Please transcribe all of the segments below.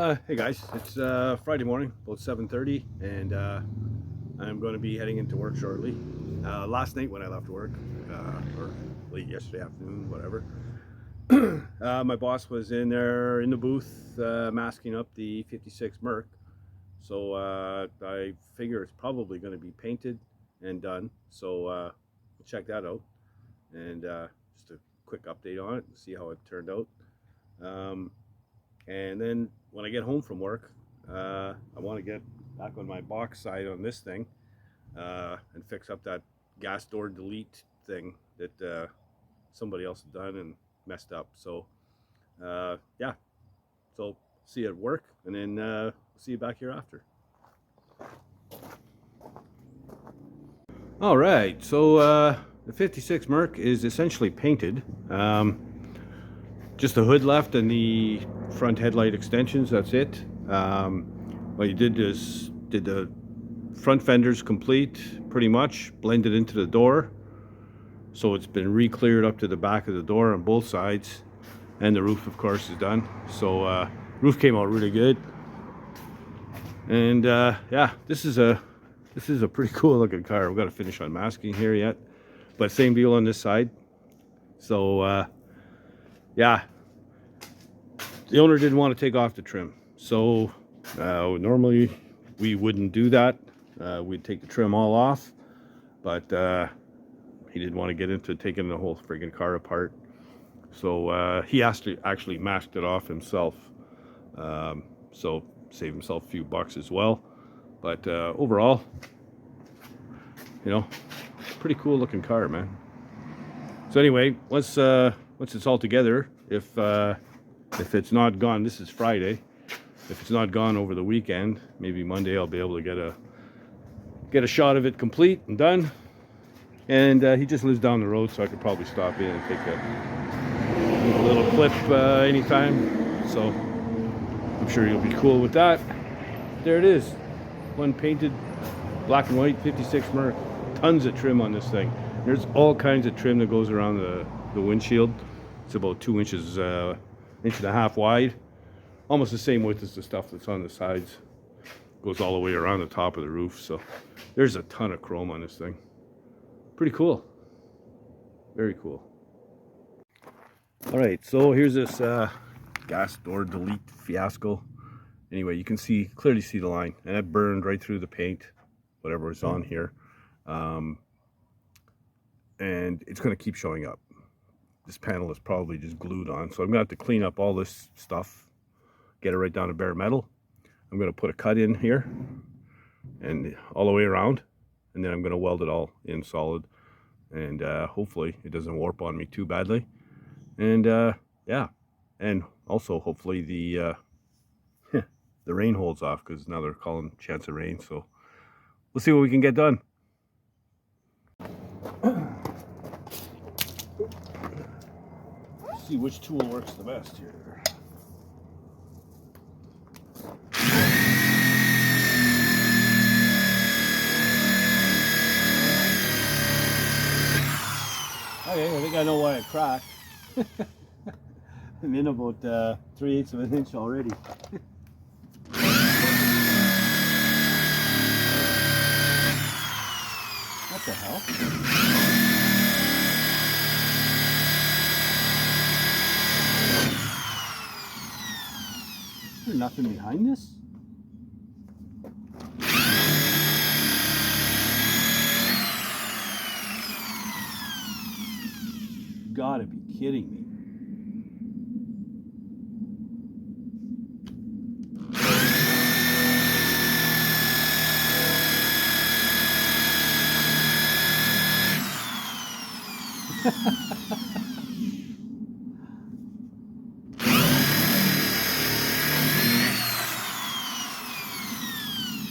Hey guys, it's Friday morning, about 7:30, and I'm going to be heading into work shortly. Last night when I left work, or late yesterday afternoon, whatever, my boss was in there in the booth masking up the 56 Merc. So I figure it's probably going to be painted and done. So we'll check that out, and just a quick update on it and see how it turned out. And then when I get home from work, I want to get back on my box side on this thing and fix up that gas door delete thing that somebody else had done and messed up. So yeah, so see you at work, and then see you back here after. All right, so the 56 Merc is essentially painted. Just the hood left and the front headlight extensions, that's it. What you did is did the front fenders complete, pretty much blended into the door, so it's been re-cleared up to the back of the door on both sides, and the roof of course is done. So roof came out really good, and yeah, this is a pretty cool looking car. We've got to finish on masking here yet, but same deal on this side. So yeah, the owner didn't want to take off the trim, so normally we wouldn't do that. We'd take the trim all off, but he didn't want to get into taking the whole friggin' car apart, so he actually masked it off himself, so save himself a few bucks as well. But overall, you know, pretty cool looking car, man. So anyway, once it's all together, if it's not gone, this is Friday. If it's not gone over the weekend, maybe Monday I'll be able to get a shot of it complete and done. And he just lives down the road, so I could probably stop in and take a little clip anytime. So I'm sure you'll be cool with that. There it is, one painted black and white 56 Merc. Tons of trim on this thing. There's all kinds of trim that goes around the windshield. It's about 2 inches, inch and a half wide, almost the same width as the stuff that's on the sides. Goes all the way around the top of the roof. So there's a ton of chrome on this thing. Pretty cool, very cool. All right, so here's this gas door delete fiasco. Anyway, you can clearly see the line, and it burned right through the paint, whatever is on here, and it's going to keep showing up. This panel is probably just glued on, so I'm gonna have to clean up all this stuff, get it right down to bare metal. I'm gonna put a cut in here and all the way around, and then I'm gonna weld it all in solid, and hopefully it doesn't warp on me too badly. And yeah, and also hopefully the the rain holds off, because now they're calling chance of rain. So we'll see what we can get done. See which tool works the best here. Okay, I think I know why it cracked. I'm in about 3/8 of an inch already. What the hell? Is there nothing behind this? You gotta be kidding me.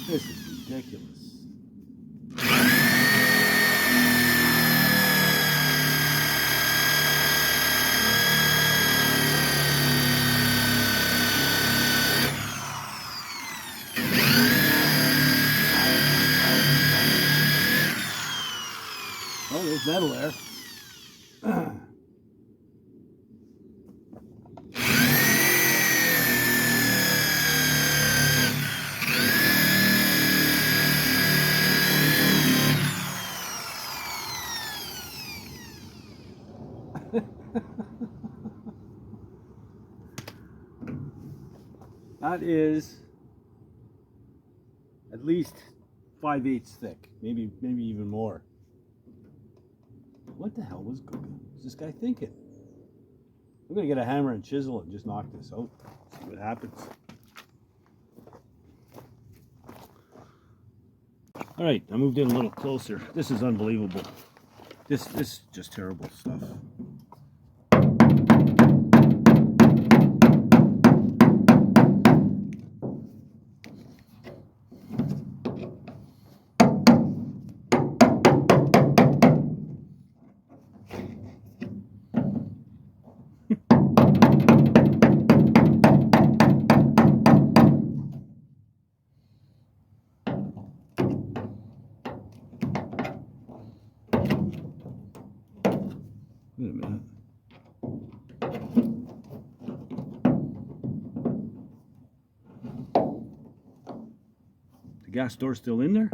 This is ridiculous. Oh, there's metal there. That is at least 5/8 thick, maybe even more. What the hell was this guy thinking? I'm gonna get a hammer and chisel and just knock this out. See what happens. All right, I moved in a little closer. This is unbelievable. This is just terrible stuff. Wait a minute. The gas door's still in there?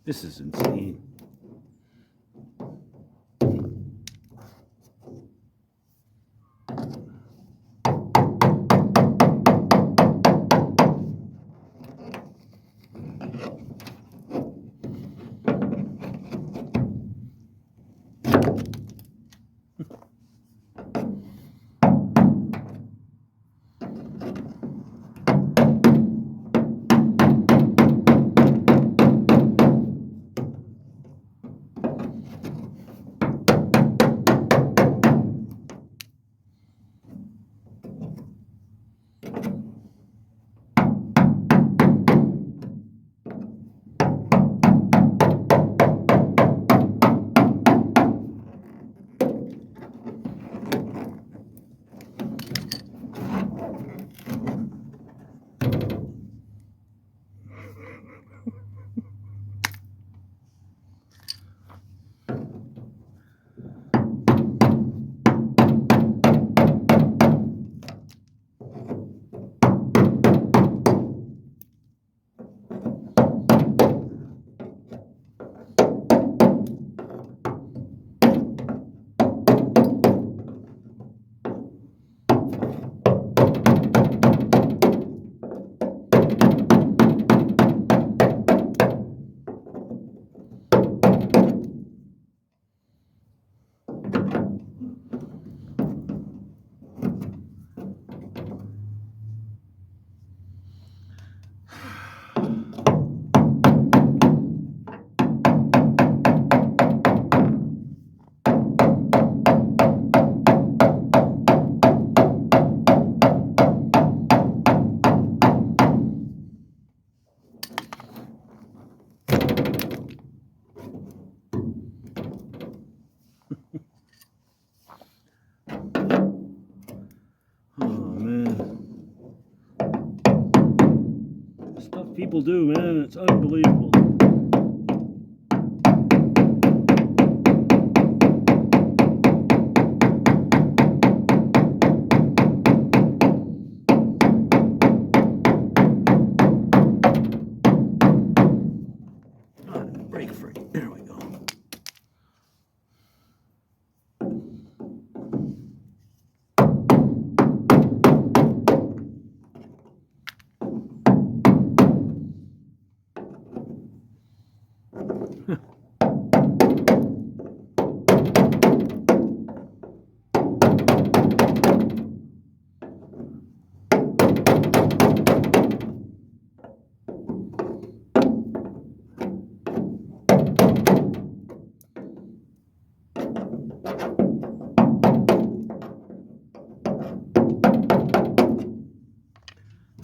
This is insane. People do, man. It's unbelievable. Break free. There we go.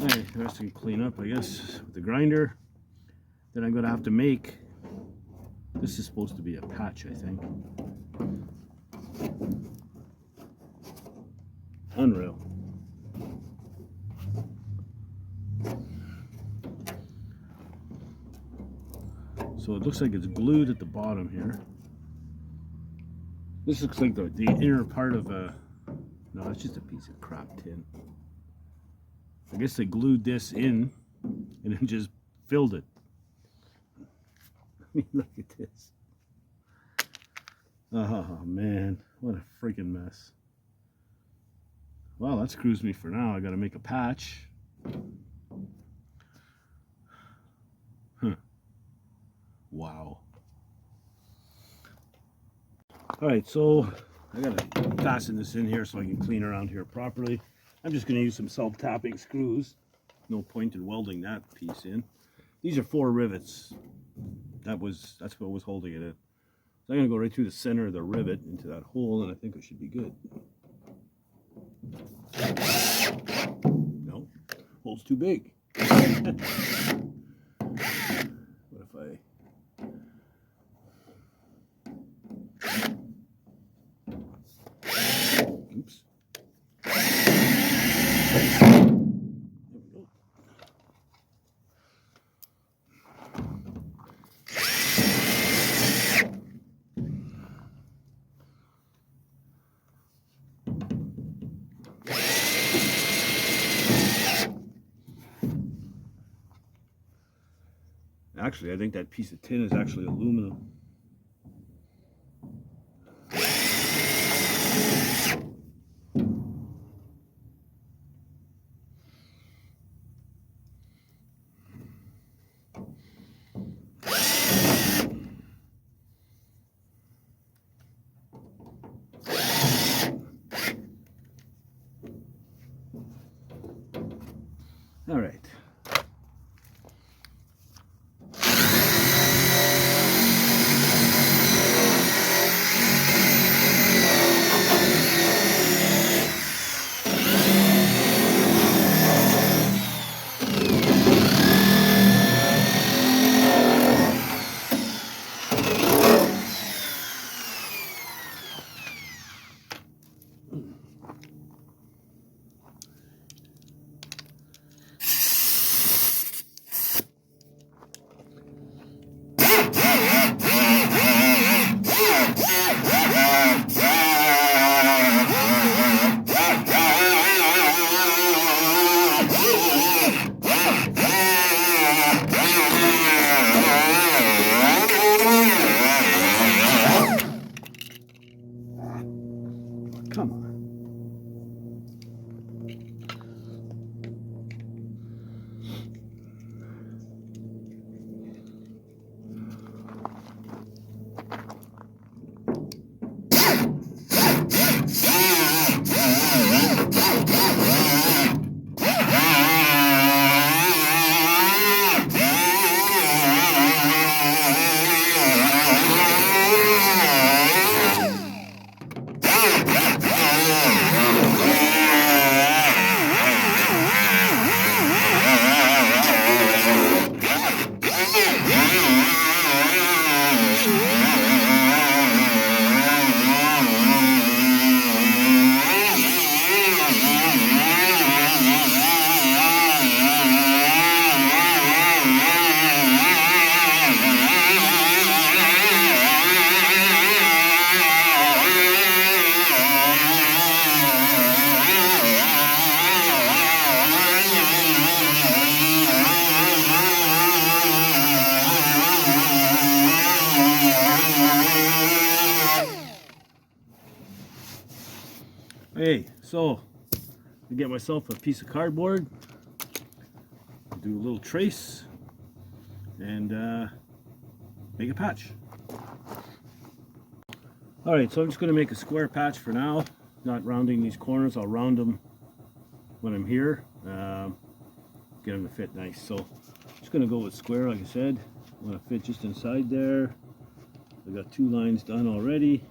Alright, the rest can clean up, I guess, with the grinder. Then I'm going to have to make This is supposed to be a patch, I think. Unreal. So it looks like it's glued at the bottom here. This looks like the inner part of a... No, it's just a piece of crap tin. I guess they glued this in and then just filled it. I mean, look at this. Oh man, what a freaking mess. Well, that screws me for now. I gotta make a patch. Huh. Wow. Alright, so I gotta fasten this in here so I can clean around here properly. I'm just gonna use some self-tapping screws. No point in welding that piece in. These are 4 rivets. That's what was holding it in. So I'm gonna go right through the center of the rivet into that hole, and I think I should be good. No, hole's too big. What if I... Oops. There we go. Actually, I think that piece of tin is actually aluminum. All right. Come on. Hey, so I get myself a piece of cardboard, do a little trace, and make a patch. Alright, so I'm just going to make a square patch for now, not rounding these corners. I'll round them when I'm here, get them to fit nice. So I'm just going to go with square, like I said. I want to fit just inside there. I've got 2 lines done already,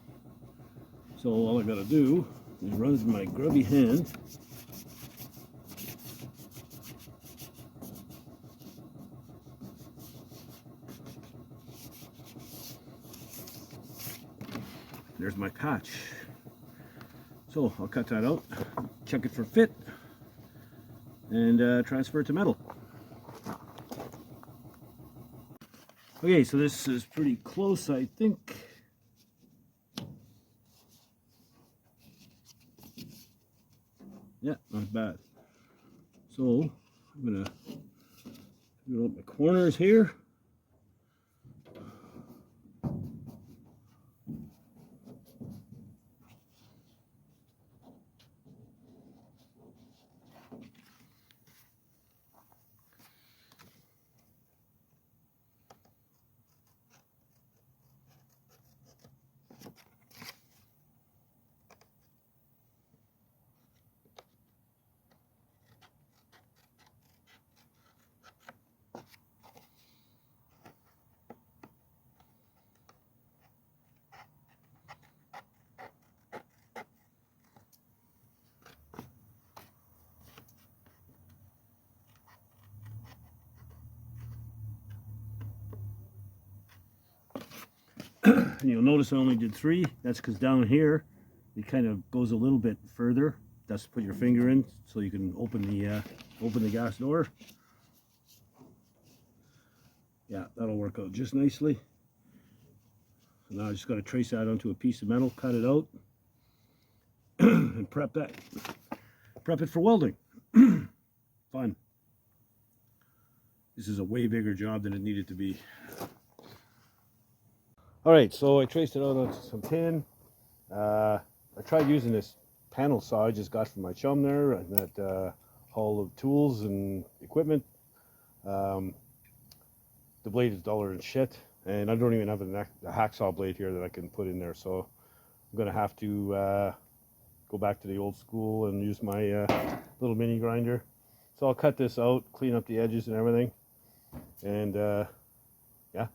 so all I got to do is run with my grubby hand there's my patch. So I'll cut that out, check it for fit, and transfer it to metal. Okay, so this is pretty close, I think. Yeah, not bad. So I'm gonna figure out my corners here. And you'll notice I only did 3. That's because down here it kind of goes a little bit further. That's to put your finger in so you can open the gas door. Yeah, that'll work out just nicely. So now I just got to trace that onto a piece of metal, cut it out, and prep it for welding. Fun. This is a way bigger job than it needed to be. Alright, so I traced it out onto some tin. I tried using this panel saw I just got from my chum there, and that haul of tools and equipment. The blade is duller than shit, and I don't even have a hacksaw blade here that I can put in there, so I'm going to have to go back to the old school and use my little mini grinder. So I'll cut this out, clean up the edges and everything, and yeah,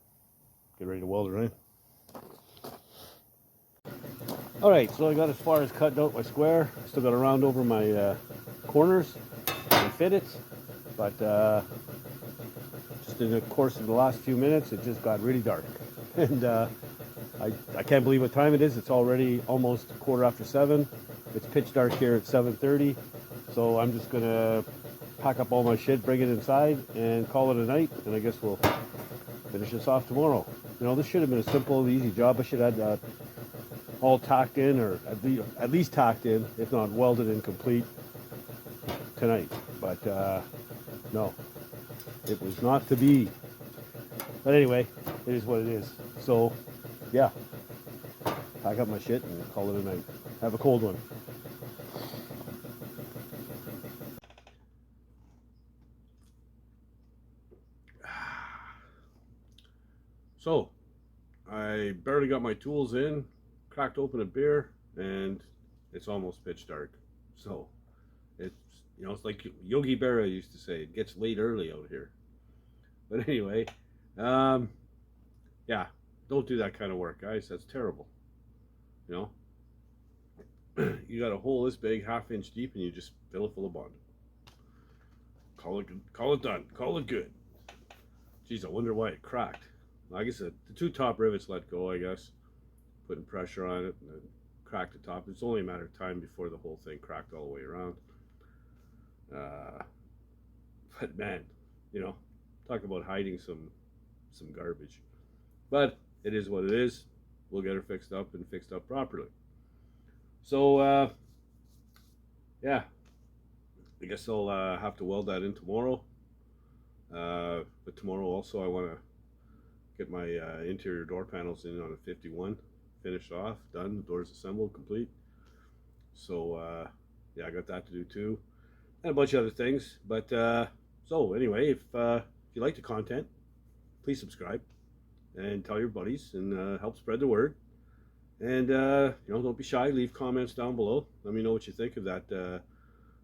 get ready to weld it in. Alright, so I got as far as cutting out my square. I still got to round over my corners and fit it, but just in the course of the last few minutes it just got really dark, and I can't believe what time it is. It's already almost 7:15. It's pitch dark here at 7:30, so I'm just gonna pack up all my shit, bring it inside, and call it a night, and I guess we'll finish this off tomorrow. You know, this should have been a simple, easy job. I should have had all tacked in, or at least tacked in, if not welded in complete tonight. But no, it was not to be. But anyway, it is what it is. So yeah, pack up my shit and call it a night. Have a cold one. So I barely got my tools in, cracked open a beer, and it's almost pitch dark. So it's, you know, it's like Yogi Berra used to say, it gets late early out here. But anyway, yeah, don't do that kind of work, guys. That's terrible. You know, you got a hole this big, 1/2 inch deep, and you just fill it full of bond. Call it done. Call it good. Geez, I wonder why it cracked. Like I said, the 2 top rivets let go, I guess, putting pressure on it, and then cracked the top. It's only a matter of time before the whole thing cracked all the way around. But man, you know, talk about hiding some garbage. But it is what it is. We'll get her fixed up and fixed up properly. So yeah, I guess I'll have to weld that in tomorrow. But tomorrow also I want to get my interior door panels in on a 51, finished off, done, doors assembled, complete. So yeah, I got that to do too, and a bunch of other things. But so anyway, if you like the content, please subscribe and tell your buddies, and help spread the word. And you know, don't be shy, leave comments down below. Let me know what you think of that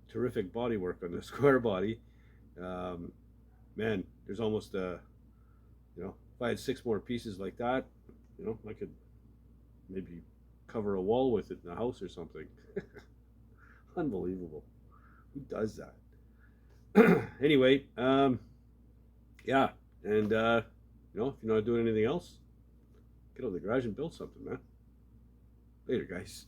terrific body work on the square body. Man, there's almost you know, if I had 6 more pieces like that, you know, I could maybe cover a wall with it in the house or something. Unbelievable. Who does that? Anyway, yeah, and you know, if you're not doing anything else, get out of the garage and build something, man. Later, guys.